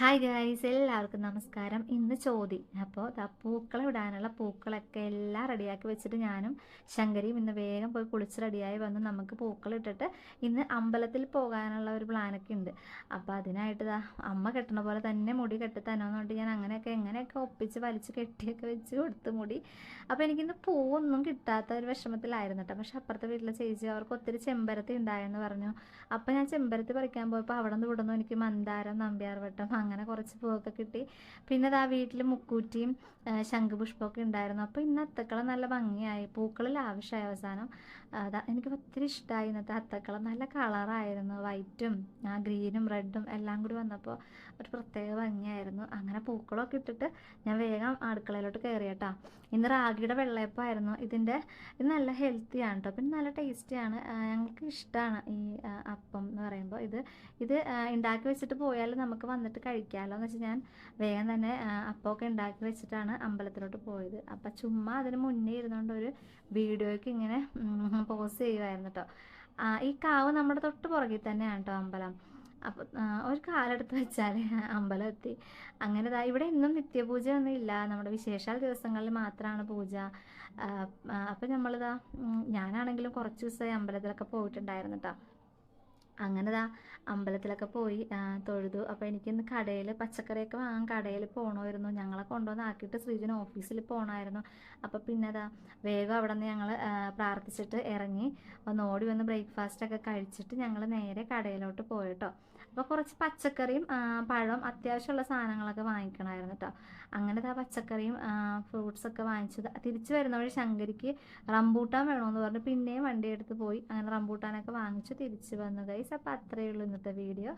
Hi guys, എല്ലാവർക്കും നമസ്കാരം. ഇന്ന് ചോതി അപ്പോൾ പൂക്കളം ഇടാനുള്ള പൂക്കളൊക്കെ എല്ലാം റെഡിയാക്കി വെച്ചിട്ട് ഞാനും ശങ്കരിയും ഇന്ന് വേഗം പോയി കുളിച്ച് റെഡിയായി വന്ന് നമുക്ക് പൂക്കളം ഇട്ടിട്ട് ഇന്ന് അമ്പലത്തിൽ പോകാനുള്ള ഒരു പ്ലാനൊക്കെ ഉണ്ട്. അപ്പോൾ അതിനായിട്ട് അമ്മ കെട്ടണ പോലെ തന്നെ മുടി കെട്ടി തന്നോന്നുകൊണ്ട് ഞാൻ അങ്ങനെയൊക്കെ എങ്ങനെയൊക്കെ ഒപ്പിച്ച് വലിച്ച് കെട്ടിയൊക്കെ വെച്ച് കൊടുത്ത് മുടി. അപ്പോൾ എനിക്കിന്ന് പൂവൊന്നും കിട്ടാത്ത ഒരു വിഷമത്തിലായിരുന്നു കേട്ടോ. പക്ഷെ അപ്പുറത്തെ വീട്ടിലെ ചേച്ചി അവർക്ക് ഒത്തിരി ചെമ്പരത്തി ഉണ്ടായെന്ന് പറഞ്ഞു. അപ്പോൾ ഞാൻ ചെമ്പരത്തി പറിക്കാൻ പോയപ്പോൾ അവിടെ നിന്ന് ഇവിടുന്ന് എനിക്ക് മന്ദാരം, നമ്പ്യാർവട്ടം അങ്ങനെ കുറച്ച് പൂവൊക്കെ കിട്ടി. പിന്നെ അതാ വീട്ടിൽ മുക്കൂറ്റിയും ശംഖുപുഷ്പമൊക്കെ ഉണ്ടായിരുന്നു. അപ്പോൾ ഇന്ന് അത്തക്കളം നല്ല ഭംഗിയായി, പൂക്കളിൽ ആവശ്യമായ അവസാനം അതാ എനിക്ക് ഒത്തിരി ഇഷ്ടമായി. ഇന്നത്തെ അത്തക്കളം നല്ല കളറായിരുന്നു, വൈറ്റും ഗ്രീനും റെഡും എല്ലാം കൂടി വന്നപ്പോൾ ഒരു പ്രത്യേക ഭംഗിയായിരുന്നു. അങ്ങനെ പൂക്കളമൊക്കെ ഇട്ടിട്ട് ഞാൻ വേഗം അടുക്കളയിലോട്ട് കയറി കേട്ടോ. ഇന്ന് റാഗിയുടെ വെള്ളയപ്പമായിരുന്നു. ഇത് നല്ല ഹെൽത്തിയാണ് കേട്ടോ, പിന്നെ നല്ല ടേസ്റ്റിയാണ്. ഞങ്ങൾക്ക് ഇഷ്ടമാണ് ഈ അപ്പം എന്ന് പറയുമ്പോൾ. ഇത് ഉണ്ടാക്കി വെച്ചിട്ട് പോയാൽ നമുക്ക് വന്നിട്ട് കഴിക്കാമല്ലോ എന്ന് വെച്ചാൽ ഞാൻ വേഗം തന്നെ അപ്പമൊക്കെ ഉണ്ടാക്കി വെച്ചിട്ടാണ് അമ്പലത്തിലോട്ട് പോയത്. അപ്പം ചുമ്മാ അതിന് മുന്നേ ഇരുന്നുകൊണ്ട് ഒരു വീഡിയോയ്ക്ക് ഇങ്ങനെ പോസ് ചെയ്യുമായിരുന്നു കേട്ടോ. ഈ കാവ് നമ്മുടെ തൊട്ട് പുറകിൽ തന്നെയാണ് കേട്ടോ അമ്പലം. അപ്പോൾ ഒരു കാലെടുത്ത് വെച്ചാൽ അമ്പലം എത്തി. അങ്ങനെ ഇവിടെ ഇന്നും നിത്യപൂജ ഒന്നും ഇല്ല, നമ്മുടെ വിശേഷാൽ ദിവസങ്ങളിൽ മാത്രമാണ് പൂജ. അപ്പം ഞാനാണെങ്കിലും കുറച്ച് ദിവസമായി അമ്പലത്തിലൊക്കെ പോയിട്ടുണ്ടായിരുന്നു കേട്ടോ. അങ്ങനെ അമ്പലത്തിലൊക്കെ പോയി തൊഴുതു. അപ്പോൾ എനിക്കിന്ന് കടയിൽ പച്ചക്കറിയൊക്കെ വാങ്ങാൻ കടയിൽ പോകണമായിരുന്നു. ഞങ്ങളെ കൊണ്ടുവന്ന് ആക്കിയിട്ട് ശ്രീജന് ഓഫീസിൽ പോകണമായിരുന്നു. അപ്പോൾ പിന്നെ വേഗം അവിടെ നിന്ന് ഞങ്ങൾ പ്രാർത്ഥിച്ചിട്ട് ഇറങ്ങി ഓടി വന്ന് ബ്രേക്ക്ഫാസ്റ്റൊക്കെ കഴിച്ചിട്ട് ഞങ്ങൾ നേരെ കടയിലോട്ട് പോയിട്ടോ. അപ്പോൾ കുറച്ച് പച്ചക്കറിയും പഴം അത്യാവശ്യമുള്ള സാധനങ്ങളൊക്കെ വാങ്ങിക്കണമായിരുന്നു കേട്ടോ. അങ്ങനെ പച്ചക്കറിയും ഫ്രൂട്ട്സൊക്കെ വാങ്ങിച്ചത് തിരിച്ചു വരുന്ന വഴി ശങ്കരിക്ക് റംബൂട്ടാൻ വേണമെന്ന് പറഞ്ഞ് പിന്നെയും വണ്ടി എടുത്ത് പോയി. അങ്ങനെ റംബൂട്ടാനൊക്കെ വാങ്ങിച്ച് തിരിച്ചു വന്നു ഗൈസ്. അപ്പോൾ അത്രയേ ഉള്ളൂ ഇന്നത്തെ വീഡിയോ.